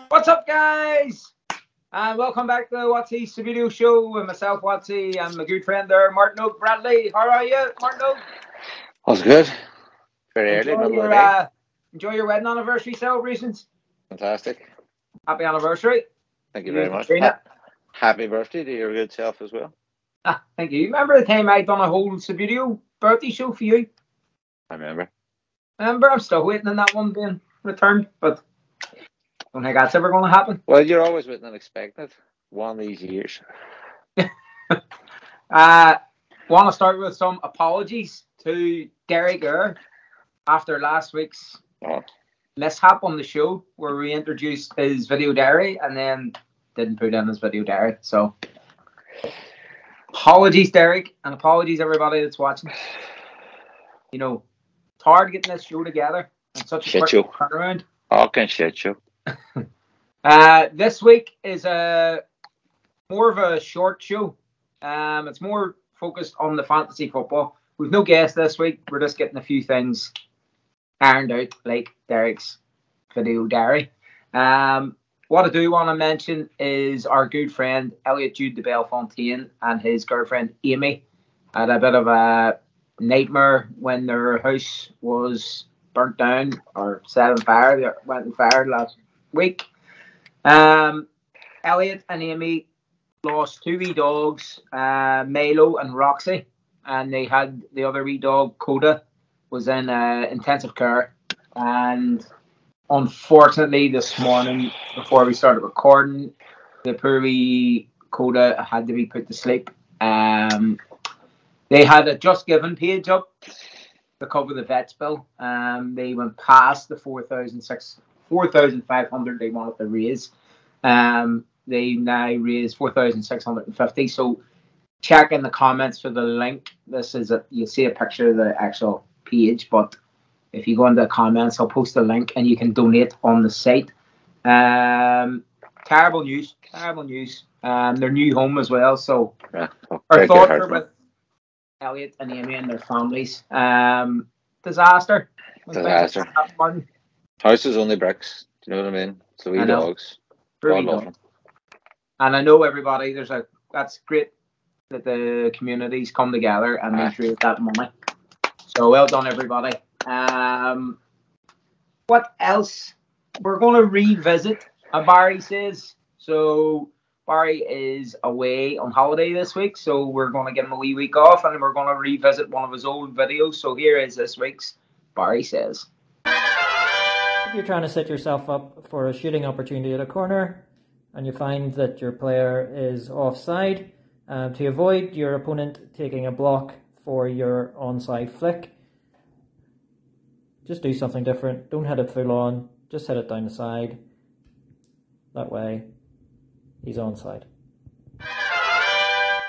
What's up, guys? And welcome back to the Watsy Subbuteo show with myself, Watsy, and my good friend there, Martin Oak Bradley. How are you, Martin Oak? All's good. Very early, middle of the day. Enjoy your wedding anniversary celebrations. Fantastic. Happy anniversary. Thank you very much. Happy birthday to your good self as well. Thank you. Remember the time I done a whole Subbuteo birthday show for you? I remember. I'm still waiting on that one being returned, but I don't think that's ever going to happen. Well, you're always waiting and expecting it one of these years. Want to start with some apologies to Derek Earl after last week's mishap on the show where we introduced his video diary and then didn't put in his video diary. So apologies, Derek, and apologies everybody that's watching. You know, it's hard getting this show together in such a quick turnaround. Okay, shit show. This week is more of a short show. It's more focused on the fantasy football. We've no guests this week. We're just getting a few things ironed out, like Derek's video diary. What I do want to mention is our good friend Elliot Jude de Bellefontaine and his girlfriend Amy had a bit of a nightmare when their house was burnt down or set on fire. They went on fire last week. Elliot and Amy lost two wee dogs, Milo and Roxy, and they had the other wee dog, Coda, was in intensive care. And unfortunately, this morning, before we started recording, the poor wee Coda had to be put to sleep. They had a Just Given page up to cover the vet's bill. They went past the 4,500 they wanted to raise. They now raise 4,650. So check in the comments for the link. This is you'll see a picture of the actual page, but if you go into the comments, I'll post a link and you can donate on the site. Terrible news. Their new home as well. So our thoughts are with Elliot and Amy and their families. Disaster. House is only bricks. Do you know what I mean? So we dogs. God love them. And I know everybody. That's great that the communities come together and they raise that money. So well done, everybody. What else? We're going to revisit. Barry says so. Barry is away on holiday this week, so we're going to give him a wee week off, and we're going to revisit one of his old videos. So here is this week's Barry Says. If you're trying to set yourself up for a shooting opportunity at a corner and you find that your player is offside, to avoid your opponent taking a block for your onside flick, just do something different. Don't hit it full on, just hit it down the side. That way, he's onside.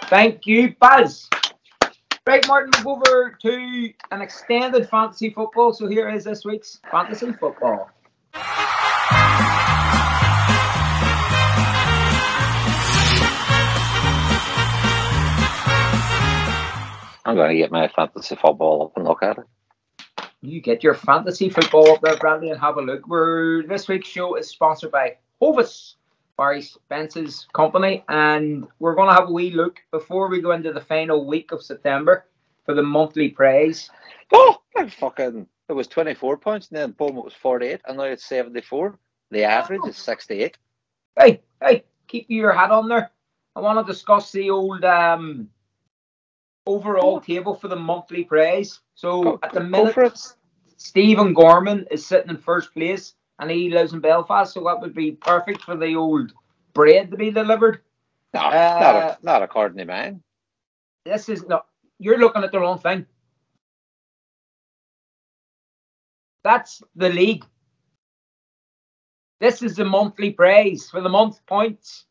Thank you, Buzz. Right, Martin, we'll go over to an extended fantasy football. So here is this week's fantasy football. I'm going to get my fantasy football up and look at it. You get your fantasy football up there, Bradley, and have a look. This week's show is sponsored by Hovis, Barry Spence's company, and we're going to have a wee look before we go into the final week of September for the monthly prize. Oh, it was 24 points, and then Beaumont was 48, and now it's 74. The average is 68. Hey, keep your hat on there. I want to discuss the old overall table for the monthly prize. So at the minute, Stephen Gorman is sitting in first place, and he lives in Belfast, so that would be perfect for the old bread to be delivered. No, not according to mine. This is no. You're looking at the wrong thing. That's the league. This is the monthly prize for the month points.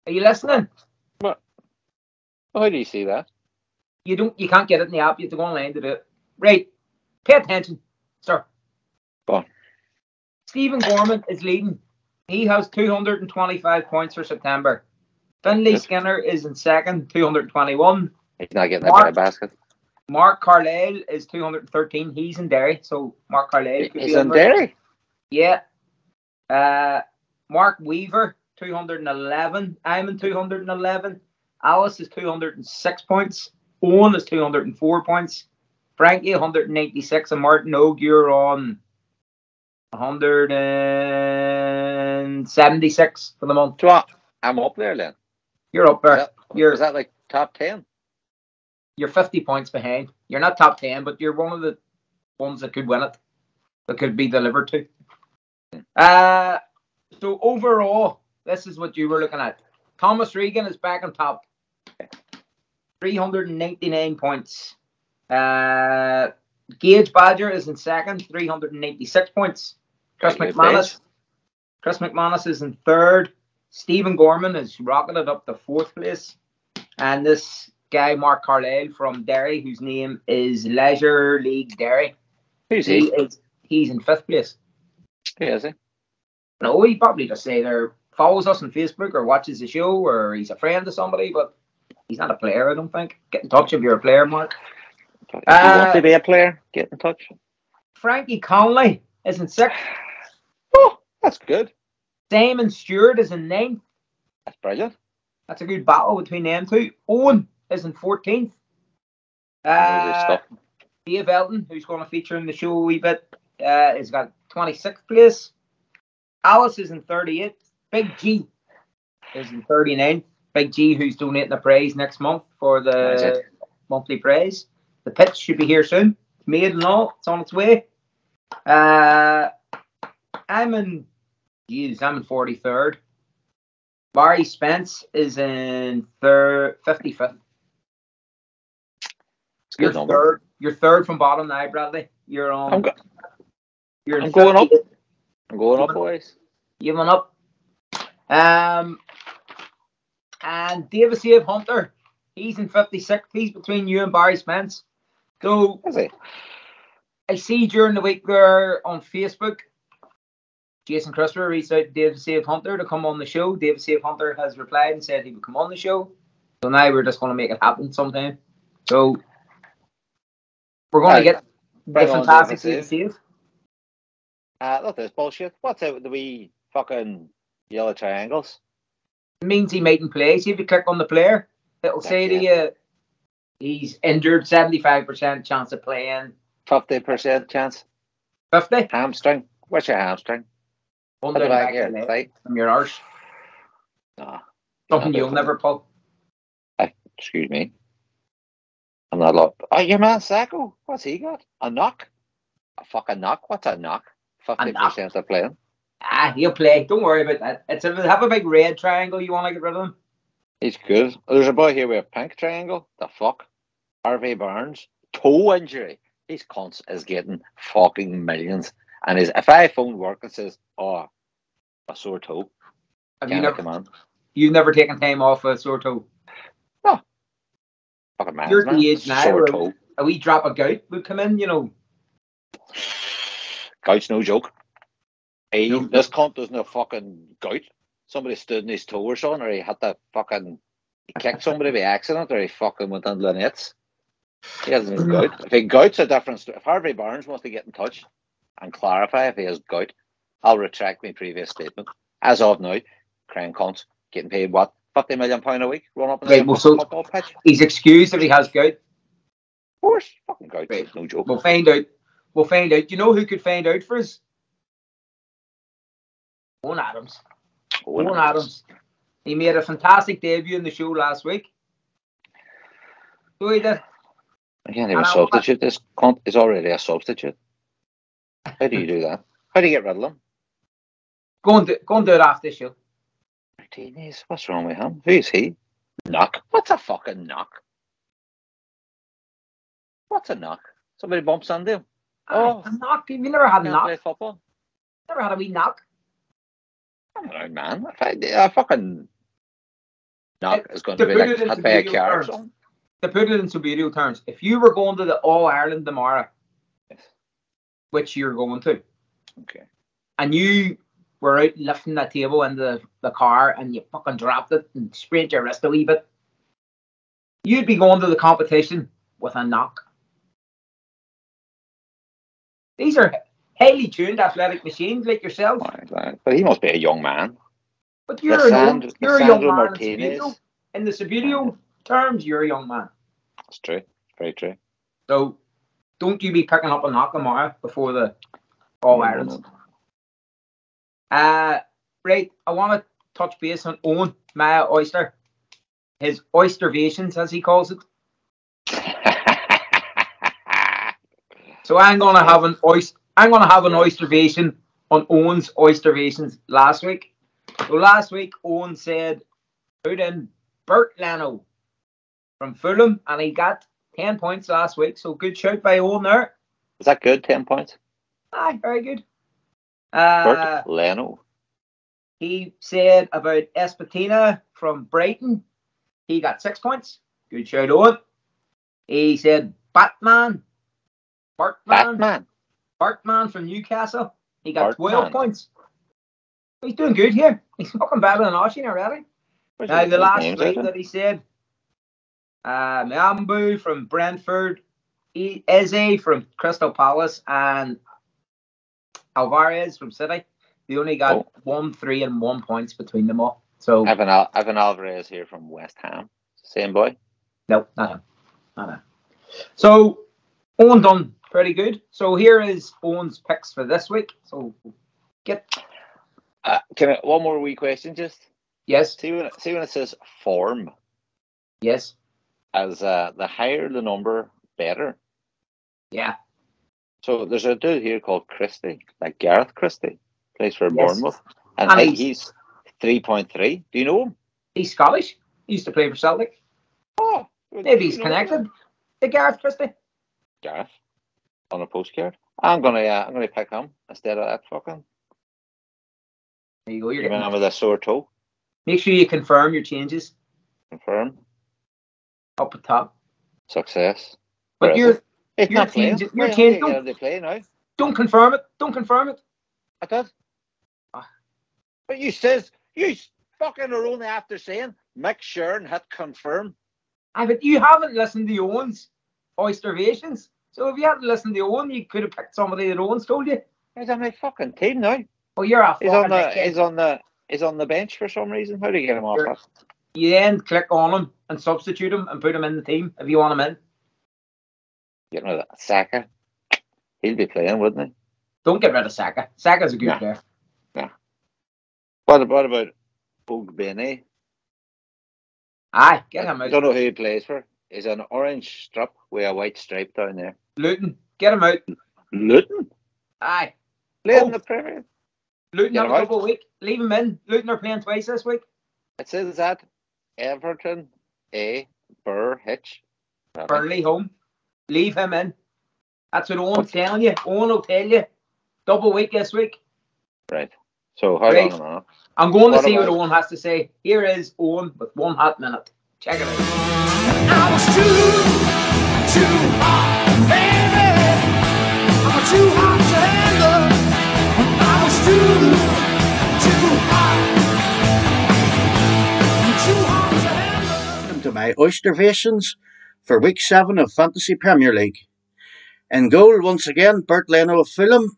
Are you listening? What? How do you see that? You can't get it in the app. You have to go online to do it. Right. Pay attention, sir. Go on. Stephen Gorman is leading. He has 225 points for September. Finlay Skinner is in second, 221. He's not getting a bread basket. Mark Carlisle is 213. He's in Derry, so Mark Carlisle could He's be in Derry. Yeah. Mark Weaver, 211. I'm in 211. Alice is 206 points. Owen is 204 points. Frankie, 196. And Martin Ogue, you're on 176 for the month. So I'm up there then. You're up there. Is that like top 10? You're 50 points behind. You're not top 10, but you're one of the ones that could win it. That could be delivered to. So overall, this is what you were looking at. Thomas Regan is back on top. 399 points. Gage Badger is in second, 386 points. Chris McManus is in third. Stephen Gorman is rocketed up to fourth place. And this guy, Mark Carlisle from Derry, whose name is Leisure League Derry. Who's he? He's in fifth place. Who is he? No, he probably just either follows us on Facebook or watches the show or he's a friend of somebody, but he's not a player, I don't think. Get in touch if you're a player, Mark. If you want to be a player, get in touch. Frankie Conley is in sixth. Oh, that's good. Simon Stewart is in ninth. That's brilliant. That's a good battle between them two. Owen is in 14th. Dave Elton, who's going to feature in the show a wee bit, has got 26th place. Alice is in 38th. Big G is in 39th. Big G, who's donating a prize next month for the monthly prize. The pitch should be here soon. It's made and all. It's on its way. I'm in 43rd. Barry Spence is in 55th. You're third from bottom now, Bradley. You're on. I'm going up. I'm going up, boys. You went up. And David Save Hunter, he's in 56th. He's between you and Barry Spence. So, is he? I see during the week there on Facebook, Jason Christopher reached out to David Save Hunter to come on the show. David Save Hunter has replied and said he would come on the show. So now we're just going to make it happen sometime. So, we're going to get the fantastic David Save. Look, this bullshit. What's out with the wee fucking yellow triangles? It means he mightn't play. See if you click on the player, it'll say to you he's injured, 75% chance of playing. 50% chance. 50? Hamstring. What's your hamstring? One down back here, right? From your arse. Nah. Something you'll never pull. Excuse me. I'm not allowed. Oh, your man Sacco. What's he got? A knock? A fucking knock? What's a knock? 50% of playing. He'll play. Don't worry about that. If they have a big red triangle, you want to get rid of him? He's good. There's a boy here with a pink triangle. The fuck? Harvey Barnes. Toe injury. His cunt is getting fucking millions. And if I phone work and says, oh, a sore toe. You've never taken time off a sore toe? No. Fucking man. You're at the age now sore toe. A wee drop of gout would come in, you know. Gout's no joke. Hey, this cunt doesn't have fucking gout. Somebody stood in his toe or something, or he had to fucking kick somebody by accident, or he fucking went into the nets. He hasn't his gout. If he gout's a different story. If Harvey Barnes wants to get in touch and clarify if he has gout, I'll retract my previous statement. As of now, crying cunt getting paid what? £50 million a week? Run up and down football pitch. He's excused if he has gout. Of course, fucking gout is no joke. We'll find out. Do you know who could find out for us? Eoin Adams. Eoin Adams. He made a fantastic debut in the show last week. So he did. I can't even substitute. This cunt is already a substitute. How do you do that? How do you get rid of him? Go and do it after the show. Martinez, what's wrong with him? Who is he? Knock? What's a fucking knock? What's a knock? Somebody bumps into him. Oh, a knock? Have you never had a knock? Play football? Never had a wee knock? I'm an old man. A fucking knock is going to be like hit by a car or something. To put it in Subbuteo terms, if you were going to the All Ireland tomorrow, yes, which you're going to, okay, and you were out lifting that table into the car and you fucking dropped it and sprained your wrist a wee bit, you'd be going to the competition with a knock. These are highly tuned athletic machines like yourself. But he must be a young man. But you're a young man Martinez. in the Subbuteo terms, you're a young man. That's true. Very true. So don't you be picking up a Nakamura before the All-Irons. Right, I want to touch base on Eoin, my oyster. His oystervations, as he calls it. So I'm gonna have an oystervation on Eoin's oystervations last week. So last week Eoin said put in Bert Leno from Fulham, and he got 10 points last week. So good shout by Eoin there. Is that good? 10 points. Aye, very good. Bert Leno. He said about Espatina from Brighton. He got 6 points. Good shout Eoin. He said Bartman from Newcastle. He got 12 points. He's doing good here. He's fucking better than Oshin already. Now, the last three that he said, Mambu from Brentford, Eze from Crystal Palace, and Alvarez from City. They only got 1, 3, and 1 points between them all. So Evan Alvarez here from West Ham. Same boy? No, not him. Not him. So Eoin done pretty good. So here is Owen's picks for this week. So get. One more wee question, just. Yes. See when it says form. Yes. As the higher the number, better. Yeah. So there's a dude here called Christie, like Gareth Christie, plays for Bournemouth, and he's 3.3. Do you know him? He's Scottish. He used to play for Celtic. Oh, maybe he's connected to Gareth Christie. Gareth on a postcard. I'm gonna pick him instead of that fucking. There you go. You're getting with a sore toe. Make sure you confirm your changes. Confirm. Up at top. Success. But you're changing. You're changing. They play now. Don't confirm it. Don't confirm it. I did. But you fucking are only after saying make sure and hit confirm. But you haven't listened to Eoin's oystervations. So if you hadn't listened to Eoin, you could have picked somebody that Eoin's told you. He's on my fucking team now. Oh, you're a fucking He's on the bench for some reason. How do you get him off that? You then click on him and substitute him and put him in the team if you want him in. Getting rid of Saka. He'll be playing, wouldn't he? Don't get rid of Saka. Saka's a good player. Yeah. What about Ogbene? Aye, get him out. I don't know who he plays for. He's an orange strip with a white stripe down there. Luton, get him out. Luton? Aye. Playing in the Premier. Luton have a double week. Leave him in. Luton are playing twice this week. It says that Everton, Hitch. Burnley home. Leave him in. That's what Owen's telling you. Owen will tell you. Double week this week. Right. So how long am I? I'm going to see what Owen has to say. Here is Owen with 1 hot minute. Check it out. I was too hot, baby. I'm too hot to handle. I was too hot to handle. Welcome to my oystervations for week 7 of Fantasy Premier League. In goal, once again, Bert Leno of Fulham.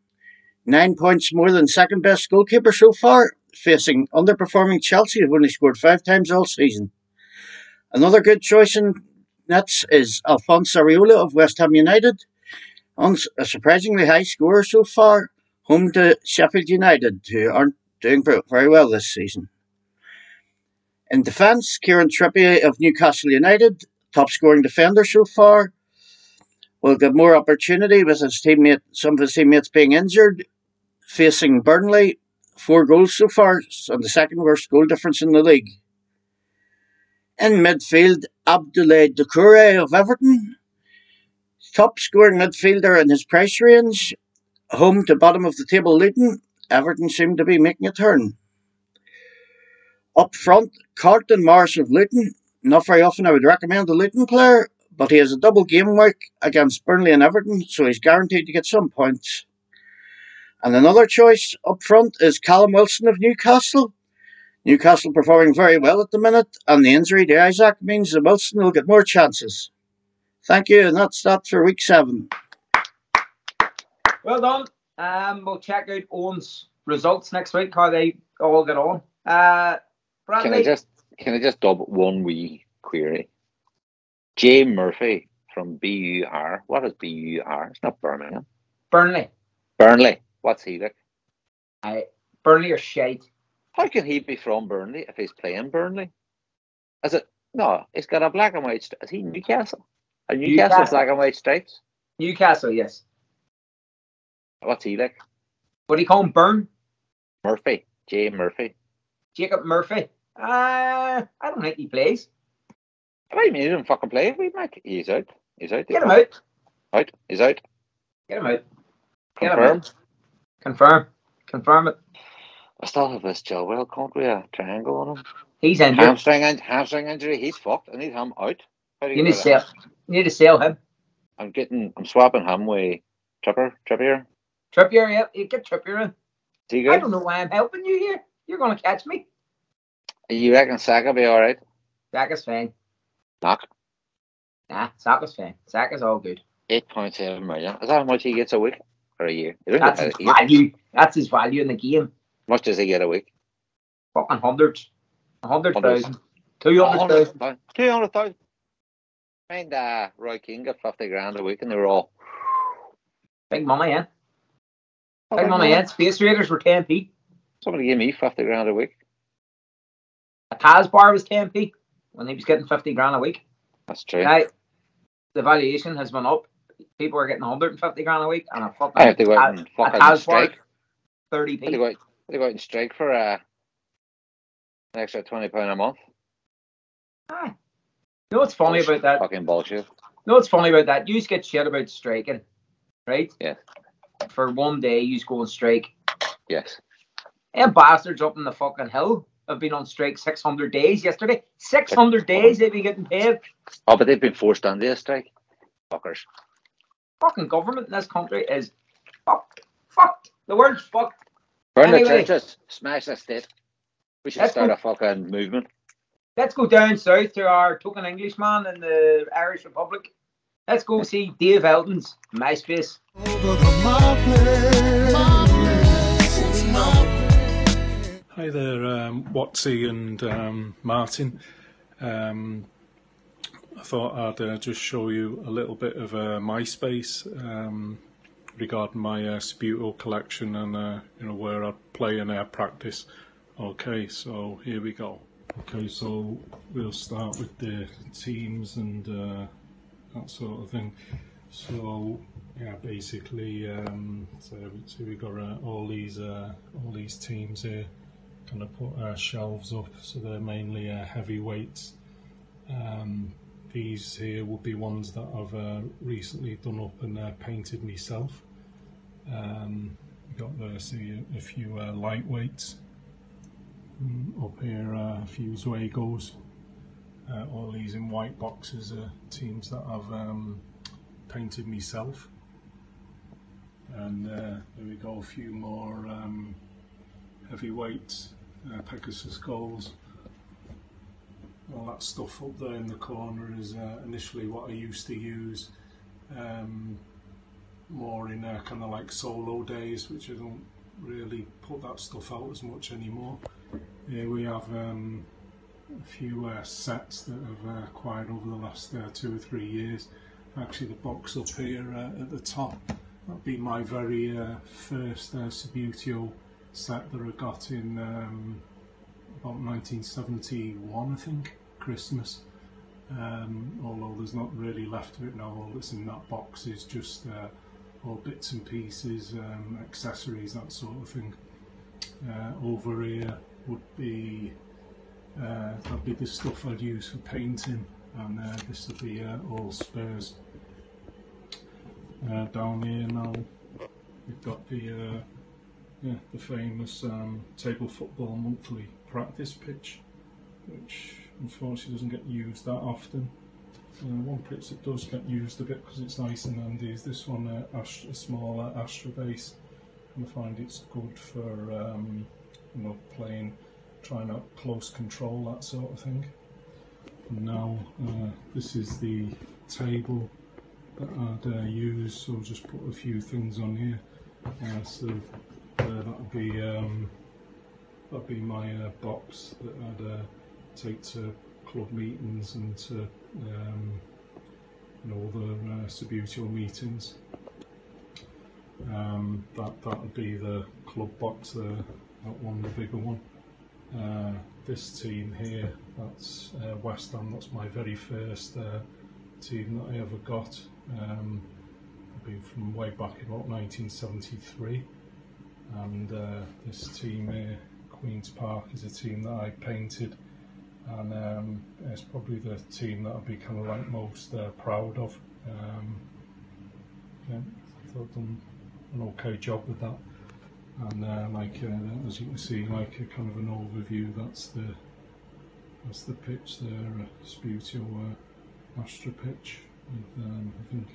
9 points more than second best goalkeeper so far, facing underperforming Chelsea, who've only scored 5 times all season. Another good choice in nets is Alphonse Areola of West Ham United, on a surprisingly high scorer so far, home to Sheffield United, who aren't doing very well this season. In defence, Kieran Trippier of Newcastle United, top scoring defender so far, will get more opportunity with some of his teammates being injured. Facing Burnley, 4 goals so far, and the second worst goal difference in the league. In midfield, Abdoulaye Doucouré of Everton, top scoring midfielder in his price range, home to bottom of the table Luton. Everton seem to be making a turn. Up front, Carlton Morris of Luton. Not very often I would recommend a Luton player, but he has a double game week against Burnley and Everton, so he's guaranteed to get some points. And another choice up front is Callum Wilson of Newcastle. Newcastle performing very well at the minute, and the injury to Isaac means that Wilson will get more chances. Thank you, and that's that for week 7. Well done. We'll check out Owen's results next week, how they all get on. Bradley. Can I just dub one wee query? Jay Murphy from BUR. What is BUR? It's not Birmingham. Burnley. Burnley. What's he like? Burnley are shite. How can he be from Burnley if he's playing Burnley? Is it? No, he's got a black and white. Is he Newcastle? A Newcastle black and white stripes? Newcastle, yes. What's he like? What do you call him? Burn? Murphy. Jay Murphy. Jacob Murphy. I don't think he plays. What do you mean he didn't fucking play? He's out. He's out. Get him out. Out. He's out. Get him out. Confirm. Confirm it. I still have this Joel, can't we? A triangle on him. He's injured. Hamstring injury. He's fucked. I need him out. You need to sell him. I'm swapping him with Trippier. Trippier, yeah. You get Trippier in. Is he good? I don't know why I'm helping you here. You're going to catch me. You reckon Saka be all right? Saka's fine. Knock. Nah, Saka's fine. Saka's all good. 8.7 million. Is that how much he gets a week or a year? That's his value. That's his value in the game. How much does he get a week? Fucking hundreds. 100,000. 200,000. 200,000. Mind Roy Keane got 50 grand a week and they were all big money, yeah. Big money, yeah. Space Raiders were 10p. Somebody gave me 50 grand a week. A Taz bar was 10p when he was getting 50 grand a week. That's true. Now, the valuation has went up. People are getting 150 grand a week, and a fucking I have to go out and fucking strike. 30p. I have to go out and strike for an extra £20 a month. Aye. You know what's funny about that? Fucking bullshit. You know what's funny about that? You just get shit about striking, right? Yeah. For one day, you just go and strike. Yes. Them bastards up in the fucking hill have been on strike 600 days yesterday. 600 days they've been getting paid. Oh, but they've been forced onto a strike. Fuckers. Fucking government in this country is fucked. Fucked. The word's fucked. Burn the churches. Smash the state. We should start a fucking movement. Let's go down south to our token Englishman in the Irish Republic. Let's go see Dave Elton's MySpace. Hi there, Watsy and Martin. I thought I'd just show you a little bit of MySpace regarding my Subbuteo collection and where I play and practice. Okay, so here we go. Okay, so we'll start with the teams and that sort of thing. So yeah, basically, so we've got all these teams here. Kind of put shelves up, so they're mainly heavyweights. These here will be ones that I've recently done up and painted myself. We've got there, see a few lightweights. Up here, a few Zuegos. All these in white boxes are teams that I've painted myself. And there we go, a few more heavyweights, Pegasus goals. All that stuff up there in the corner is initially what I used to use more in kind of like solo days, which I don't really put that stuff out as much anymore. Here we have a few sets that I've acquired over the last 2 or 3 years. Actually, the box up here at the top, that'll be my very first Subbuteo set that I got in about 1971, I think, Christmas. Although there's not really left of it now, all that's in that box is just all bits and pieces, accessories, that sort of thing. Over here would be that'd be the stuff I'd use for painting, and this would be all Spurs. Down here now we've got the famous Table Football Monthly practice pitch, which unfortunately doesn't get used that often. One pitch that does get used a bit because it's nice and handy is this one, a small Astra base, and I find it's good for playing, trying out close control, that sort of thing. And now this is the table that I'd use, so I'll just put a few things on here. So that'd be my box that I'd take to club meetings and to all the Subbuteo meetings. That would be the club box there, that one, the bigger one. This team here, that's West Ham, that's my very first team that I ever got. I've been from way back in about 1973, and this team here, Queen's Park, is a team that I painted, and it's probably the team that I'd be kind of like most proud of. Yeah, I thought I'd done an okay job with that. And as you can see, like a kind of an overview, that's the pitch there, Subbuteo Astra pitch with I think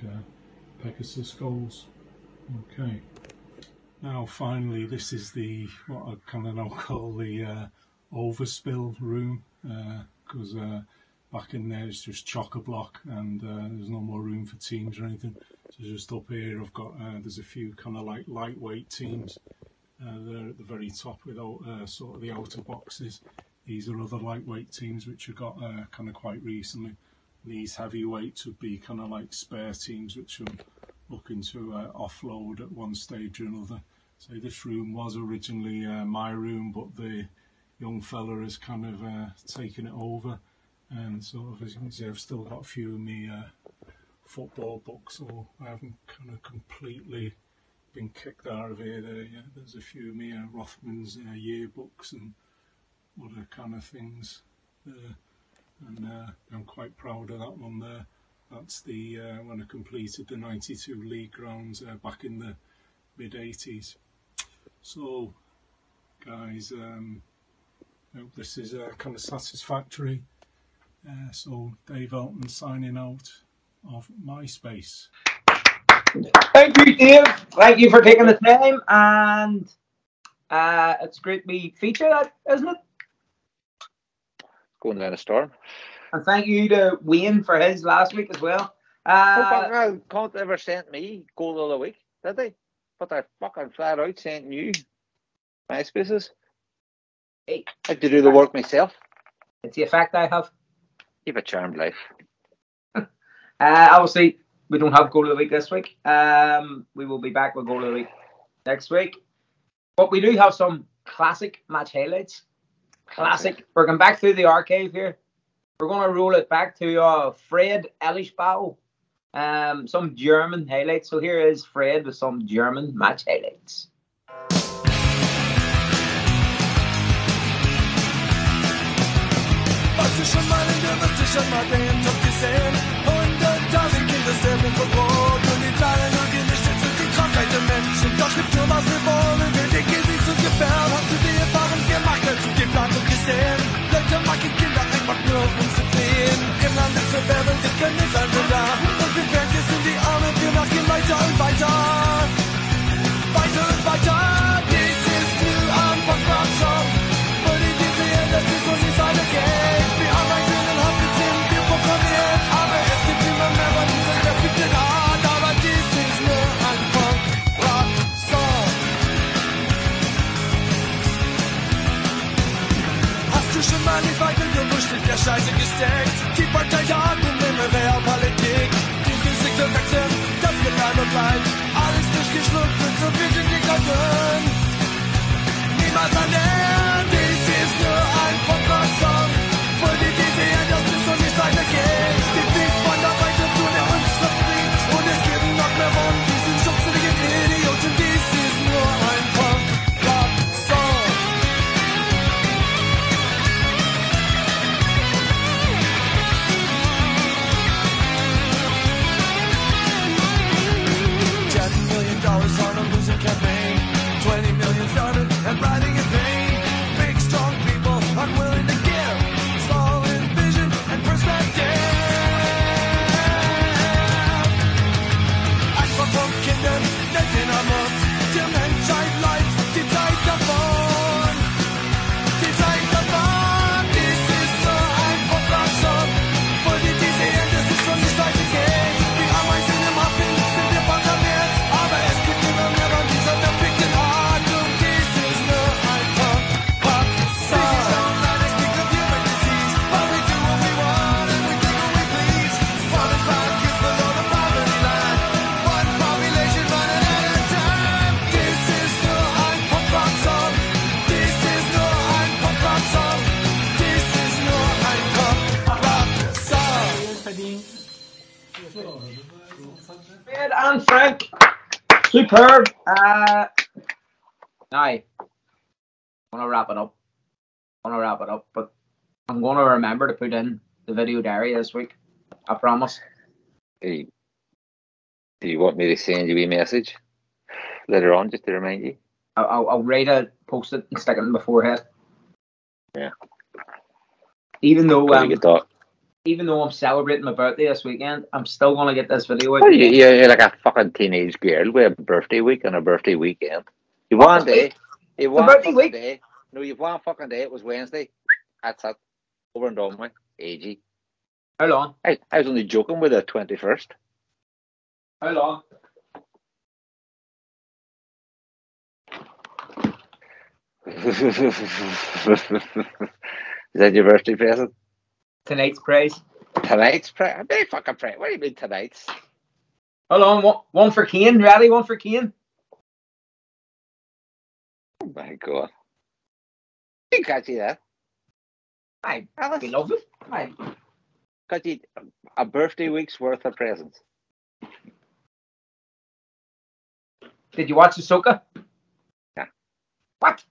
Pegasus goals. Okay. Now finally, this is what I kind of now call the overspill room, because back in there it's just chock-a-block, and there's no more room for teams or anything. So just up here I've got there's a few kind of like lightweight teams. They're at the very top without sort of the outer boxes. These are other lightweight teams which I got kind of quite recently. These heavyweights would be kind of like spare teams which I'm looking to offload at one stage or another. So this room was originally my room, but the young fella has kind of taken it over, and sort of, as you can see, I've still got a few of me football books, so I haven't kind of completely been kicked out of here. There's a few of me Rothman's yearbooks and other kind of things there, and I'm quite proud of that one there. That's the when I completed the 92 league grounds back in the mid-80s. So guys, I hope this is kind of satisfactory. So Dave Elton signing out of MySpace. Thank you, Dave. Thank you for taking the time, and it's great to be featured, isn't it? Going down a storm. And thank you to Wayne for his last week as well. Can't ever sent me goal of the week, did they? But I fucking flat out sent you MySpaces. Hey, I had to do the work myself. it's the effect I have. You have a charmed life. Obviously, we don't have goal of the week this week. We will be back with goal of the week next week. But we do have some classic match highlights. Classic. We're going back through the archive here. We're going to roll it back to Fred Elishbau. Some German highlights. So here is Fred with some German match highlights. Warst du schon mal in der Wüste, schon mal den Topf gesehen? 100.000 Kinder sterben vor Brot und die Zahlen nur gemischt sind die Krankheit der Menschen. Doch mit Thomas geboren, wird die Gildi zu gefährden. Hast du die Erfahrung gemacht, als du geplant und gesehen? Leute machen Kinder einfach nur, um zu fliehen. Im Land ist Verwerbung, ist kein Mitleid da. Und wir werden es in die Arme, wir machen weiter und weiter. Weiter und weiter. Dies ist nur am Verkaufsraum. Für die sehen, dass es so nicht weitergeht. Wir arbeiten in Hauptbeziehungen, wir programmieren. Aber es gibt immer mehr, weil dieser verfickte Art. Aber dies ist nur ein Punk-Rock-Song. Hast du schon mal nicht weiter gewusst, in der Scheiße gesteckt? Die Partei hat und immer Realpolitik. Die Gesichter wechseln, das wird einmal bleibt. Alles durchgeschluckt und so viel sind die Karten. Niemals an dies ist nur ein Punk-Rock-Song. Für die sehen, dass es so nicht weitergeht. Die Weg von der Weite tun, der uns verbringt. Und es gibt noch mehr von diesen schubseligen Idioten. Dies ist nur ein Punk-Rock-Song. $10 million on a losing campaign. Superb. Now, I'm gonna wrap it up. But I'm gonna remember to put in the video diary this week. I promise. Do you want me to send you a message later on just to remind you? I'll write it, post it, and stick it in my forehead. Yeah. Even though You thought, even though I'm celebrating my birthday this weekend, I'm still gonna get this video out. oh, you're like a fucking teenage girl with a birthday week and a birthday weekend. You one day. You one fucking week? day. No, you've one fucking day. It was Wednesday. That's it. Over and done with. AG. How long? I was only joking with the 21st. How long? Is that your birthday present? Tonight's prize. Tonight's prize? Big fucking prize. What do you mean tonight's? How long? One for Kane. Ready? One for Kane. Oh my god. You can't see that. I love it. Got you a birthday week's worth of presents. Did you watch Ahsoka? Yeah. What?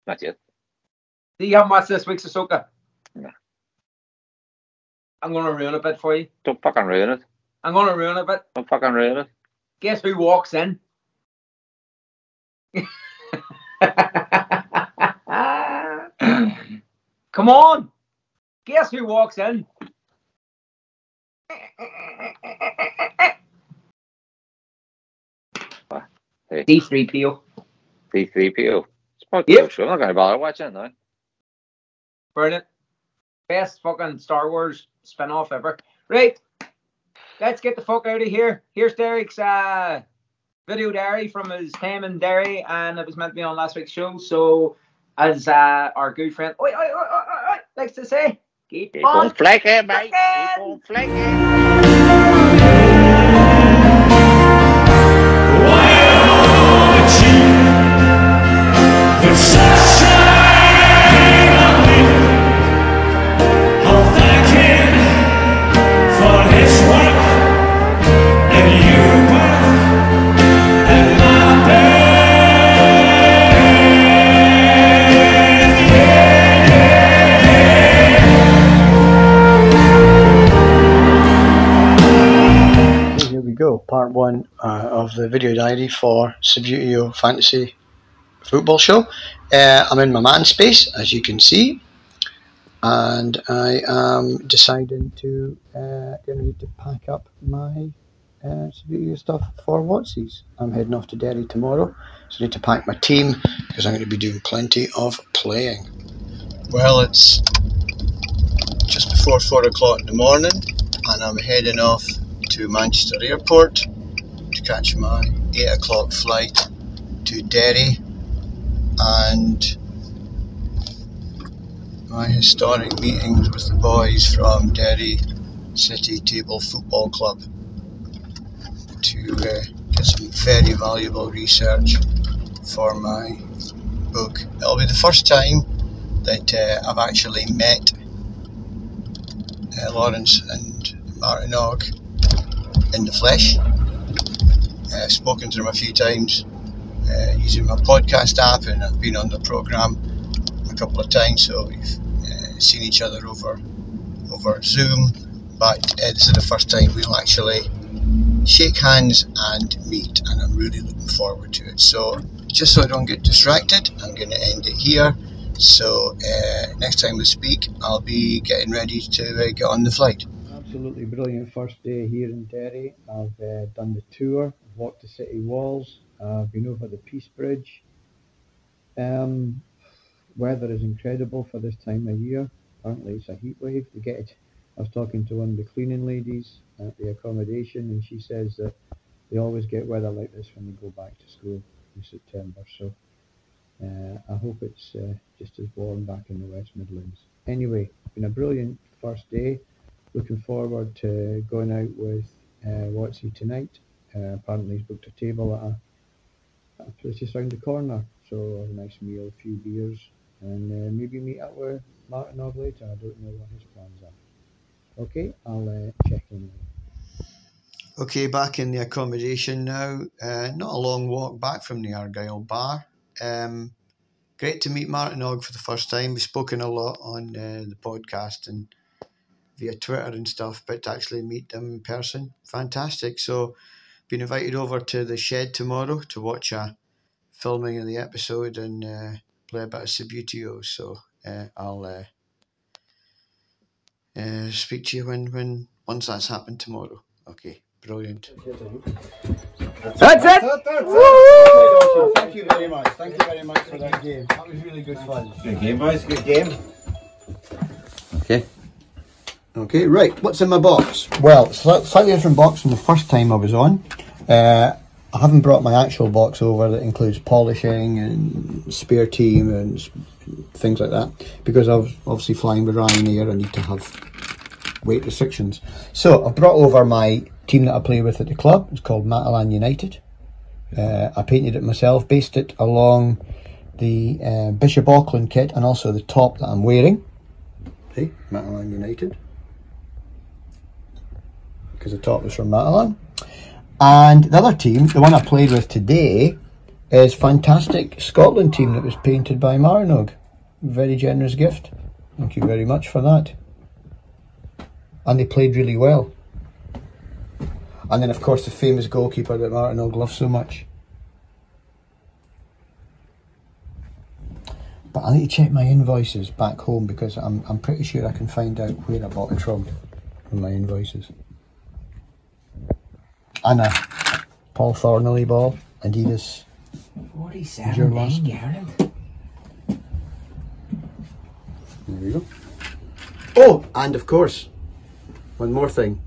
Not yet. Do you haven't watched this week's Ahsoka? No. I'm gonna ruin a bit for you. Don't fucking ruin it. I'm gonna ruin a bit. Don't fucking ruin it. Guess who walks in? Come on! Guess who walks in? What? Hey. D3PO. D3PO. Yep. Sure, I'm not going to bother watching it now. Brilliant. Best fucking Star Wars spin-off ever. Right. Let's get the fuck out of here. Here's Derek's video diary from his time in Derry, and it was meant to be on last week's show. So, as our good friend likes to say, keep on flicking, mate. Keep on flicking. Part one of the video diary for Subbuteo Fantasy Football Show. I'm in my man space, as you can see, and I am deciding to get ready to pack up my Subbuteo stuff for Watsy's. I'm heading off to Derry tomorrow, so I need to pack my team because I'm going to be doing plenty of playing. Well, it's just before 4 o'clock in the morning, and I'm heading off to Manchester Airport to catch my 8 o'clock flight to Derry and my historic meetings with the boys from Derry City Table Football Club to get some very valuable research for my book. It'll be the first time that I've actually met Lawrence and Martin Ogg in the flesh. I've spoken to them a few times using my podcast app, and I've been on the programme a couple of times, so we've seen each other over Zoom, but this is the first time we'll actually shake hands and meet, and I'm really looking forward to it. So just so I don't get distracted, I'm going to end it here. So next time we speak, I'll be getting ready to get on the flight. Absolutely brilliant first day here in Derry. I've done the tour, I've walked the city walls, I've been over the Peace Bridge. Weather is incredible for this time of year. Apparently it's a heat wave. I was talking to one of the cleaning ladies at the accommodation, and she says that they always get weather like this when they go back to school in September. So I hope it's just as warm back in the West Midlands. Anyway, it's been a brilliant first day. Looking forward to going out with Watsy tonight. Apparently he's booked a table at a place just round the corner. So a nice meal, a few beers, and maybe meet up with Martin Ogg later. I don't know what his plans are. Okay, I'll check in later. Okay, back in the accommodation now. Not a long walk back from the Argyle bar. Great to meet Martin Ogg for the first time. We've spoken a lot on the podcast and via Twitter and stuff, but to actually meet them in person, fantastic. So, been invited over to the shed tomorrow to watch a filming of the episode and play a bit of Subbuteo. So, I'll speak to you once that's happened tomorrow. Okay, brilliant. That's it! Woo! Thank you very much. Thank you very much for that game. That was really good fun. Good game, boys. Good game. Okay, right. What's in my box? Well, slightly different box from the first time I was on. I haven't brought my actual box over that includes polishing and spare team and things like that, because I was obviously flying with Ryanair. I need to have weight restrictions. So I brought over my team that I play with at the club. It's called Matalan United. I painted it myself, based it along the Bishop Auckland kit and also the top that I'm wearing. See, Matalan United, because the top was from Matalan. And the other team, the one I played with today, is fantastic Scotland team that was painted by Martin Ogg. Very generous gift. Thank you very much for that. And they played really well. And then of course the famous goalkeeper that Martin Ogg loves so much. But I need to check my invoices back home, because I'm pretty sure I can find out where I bought it from my invoices. And a Paul Thornley ball, Adidas. 47 Ireland. There we go. Oh, and of course, one more thing.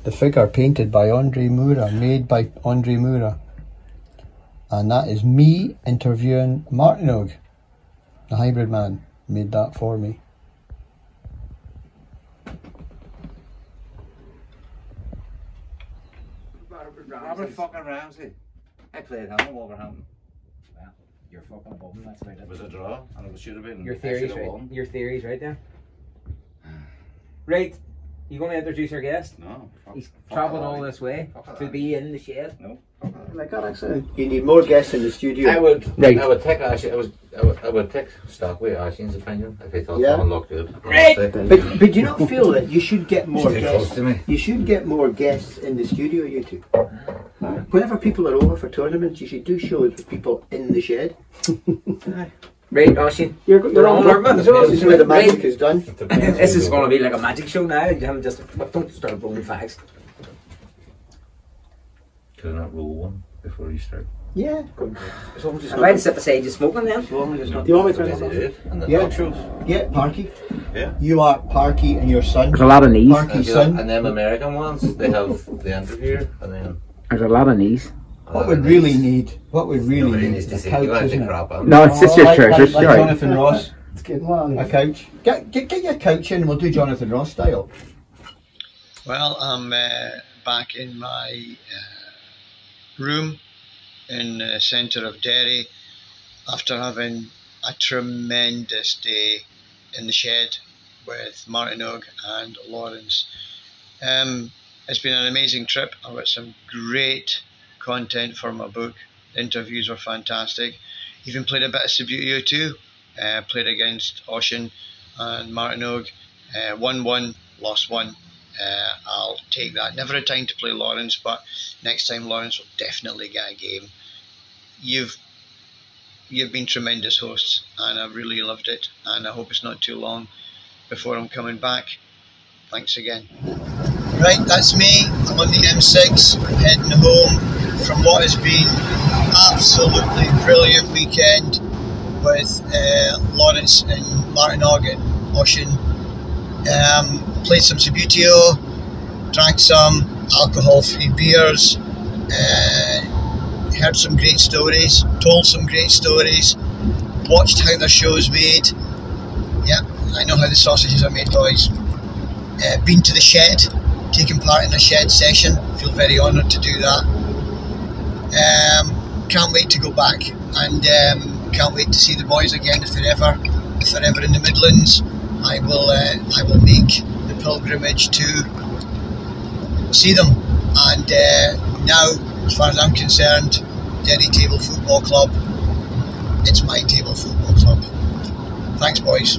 The figure painted by Andre Moura, made by Andre Moura. And that is me interviewing Martin Ogg, the hybrid man, made that for me. Robert fucking Ramsey. I played him in Wolverhampton. Well, you're fucking above him, that's about it. It was a draw, and it should have been. Your theory's right. Your theory's right there. Right, you going to introduce our guest? No. He's travelled all this way to be in the shed. No. Like that, actually. You need more guests in the studio. I would. Right. I would take Ashley. I would take stock with Ashley's opinion if he thought someone looked good. Right. But do you not feel that you should get more Stay guests? close to me. You should get more guests in the studio, you two. Whenever people are over for tournaments, you should do shows with people in the shed. Right, Ashley. You're on board. This is where the magic is done. This is going to be like a magic show now. You haven't just don't start blowing facts. Could I not roll one before you start? Yeah. As long as it's not sit beside you smoking then. Do you want me to turn Yes, it it off? is. And the Yeah. nachos. Yeah, Parky. Yeah. You are Parky and your son. There's a lot of knees. Parky's son. And them American ones, they have the interviewer, and then. There's a lot of knees. What we really need Nobody needs is to a see couch, you have isn't to it? crap on. No, it's just your trousers. Like Sorry. Jonathan Ross. It's getting long. A couch. Get your couch in and we'll do Jonathan Ross style. Well, I'm back in my room in the centre of Derry after having a tremendous day in the shed with Martin Ogg and Lawrence. It's been an amazing trip. I've got some great content for my book. The interviews were fantastic. Even played a bit of Subbuteo too. Played against Ocean and Martin Ogg. 1-1, lost 1. I'll take that. Never had time to play Lawrence, but next time Lawrence will definitely get a game. You've been tremendous hosts, and I've really loved it, and I hope it's not too long before I'm coming back. Thanks again. Right, that's me. I'm on the M6, heading home from what has been absolutely brilliant weekend with Lawrence and Martin Ogg and Ocean. Played some Subbuteo, drank some alcohol-free beers, heard some great stories, told some great stories, watched how their show is made. Yeah, I know how the sausages are made, boys. Been to the shed, taken part in a shed session, feel very honoured to do that. Can't wait to go back, and can't wait to see the boys again if they're ever in the Midlands. I will make the pilgrimage to see them. And now, as far as I'm concerned, Derry Table Football Club, it's my table football club. Thanks, boys.